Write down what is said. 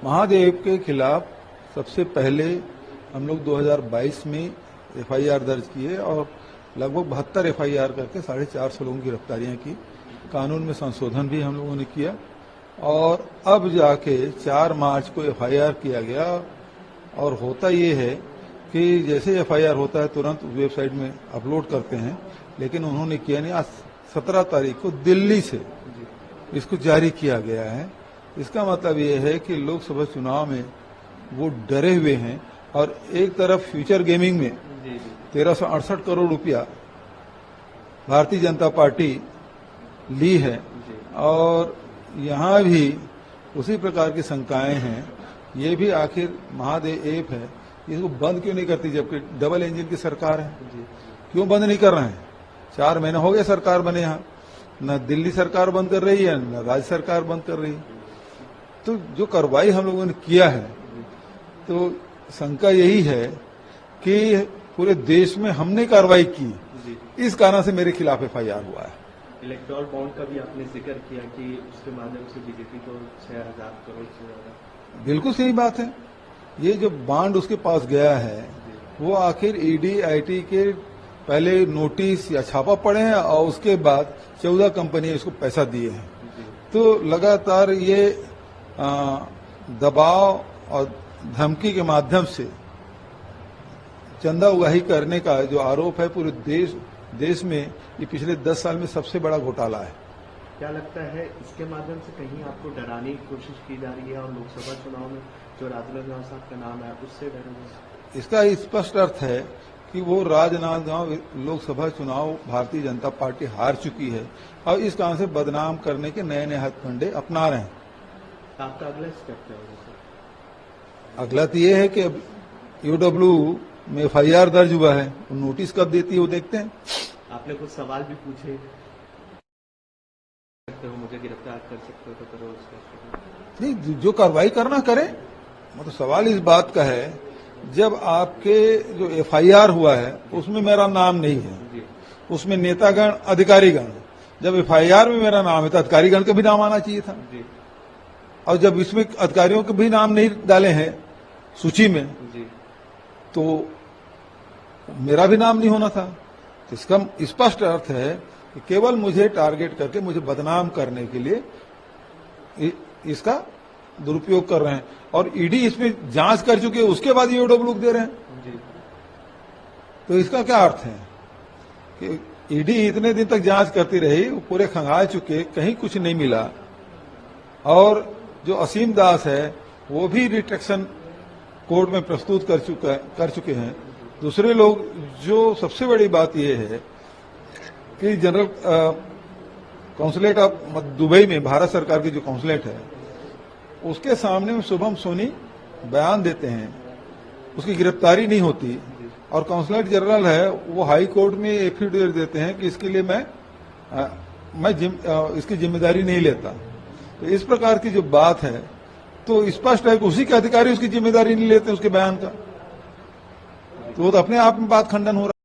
महादेव के खिलाफ सबसे पहले हम लोग 2022 में एफआईआर दर्ज किए और लगभग 72 एफआईआर करके 450 लोगों की गिरफ्तारियां की। कानून में संशोधन भी हम लोगों ने किया और अब जाके 4 मार्च को एफआईआर किया गया। और होता ये है कि जैसे एफआईआर होता है तुरंत वेबसाइट में अपलोड करते हैं, लेकिन उन्होंने किया नहीं। आज 17 तारीख को दिल्ली से इसको जारी किया गया है। इसका मतलब ये है कि लोकसभा चुनाव में वो डरे हुए हैं और एक तरफ फ्यूचर गेमिंग में 1368 करोड़ रुपया भारतीय जनता पार्टी ली है और यहाँ भी उसी प्रकार की शंकाएं हैं। ये भी आखिर महादेव ऐप है, इसको बंद क्यों नहीं करती जबकि डबल इंजन की सरकार है? क्यों बंद नहीं कर रहे हैं? 4 महीने हो गए सरकार बने, यहाँ न दिल्ली सरकार बंद कर रही है न राज्य सरकार बंद कर रही है। तो जो कार्रवाई हम लोगों ने किया है, तो शंका यही है कि पूरे देश में हमने कार्रवाई की, इस कारण से मेरे खिलाफ एफआईआर हुआ है। इलेक्टोरल बॉन्ड का भी आपने जिक्र किया कि उसके माध्यम से बीजेपी को 6,000 करोड़ से ज्यादा। बिल्कुल सही बात है। ये जो बॉन्ड उसके पास गया है वो आखिर ईडी आईटी के पहले नोटिस या छापा पड़े हैं और उसके बाद 14 कंपनी इसको पैसा दिए हैं। तो लगातार ये दबाव और धमकी के माध्यम से चंदा उगाही करने का जो आरोप है पूरे देश में, ये पिछले 10 साल में सबसे बड़ा घोटाला है। क्या लगता है इसके माध्यम से कहीं आपको डराने की कोशिश की जा रही है और लोकसभा चुनाव में जो राजनांदगांव साहब का नाम है उससे डरेंगे? इसका स्पष्ट अर्थ है कि वो राजनांदगांव लोकसभा चुनाव भारतीय जनता पार्टी हार चुकी है और इस कारण से बदनाम करने के नए नए हथकंडे अपना रहे हैं। आपका अगला स्टेप क्या होगा? अगला तो ये है कि अब यूडब्ल्यू में एफआईआर दर्ज हुआ है, नोटिस कब देती है वो देखते हैं। आपने कुछ सवाल भी पूछे, मुझे गिरफ्तार कर सकते हो तो करो उसका नहीं, जो कार्रवाई करना करें। मतलब सवाल इस बात का है, जब आपके जो एफआईआर हुआ है उसमें मेरा नाम नहीं है, उसमें नेतागण अधिकारीगण, जब एफआईआर में मेरा नाम है तो अधिकारीगण का भी नाम आना चाहिए था। और जब इसमें अधिकारियों के भी नाम नहीं डाले हैं सूची में तो मेरा भी नाम नहीं होना था। तो इसका स्पष्ट अर्थ है कि केवल मुझे टारगेट करके मुझे बदनाम करने के लिए इसका दुरुपयोग कर रहे हैं और ईडी इसमें जांच कर चुके, उसके बाद ये यूडब्ल्यू दे रहे हैं। तो इसका क्या अर्थ है कि ईडी इतने दिन तक जांच करती रही, पूरे खंगाल चुके, कहीं कुछ नहीं मिला। और जो असीम दास है वो भी रिट्रैक्शन कोर्ट में प्रस्तुत कर चुके हैं। दूसरे लोग, जो सबसे बड़ी बात यह है कि जनरल कौंसलेट ऑफ दुबई में भारत सरकार की जो कौंसलेट है उसके सामने में शुभम सोनी बयान देते हैं, उसकी गिरफ्तारी नहीं होती और कौंसलेट जनरल है वो हाई कोर्ट में एफिडेविट देते हैं कि इसके लिए मैं इसकी जिम्मेदारी नहीं लेता। तो इस प्रकार की जो बात है तो स्पष्ट है कि उसी के अधिकारी उसकी जिम्मेदारी नहीं लेते उसके बयान का, तो वो तो अपने आप में बात खंडन हो रहा है।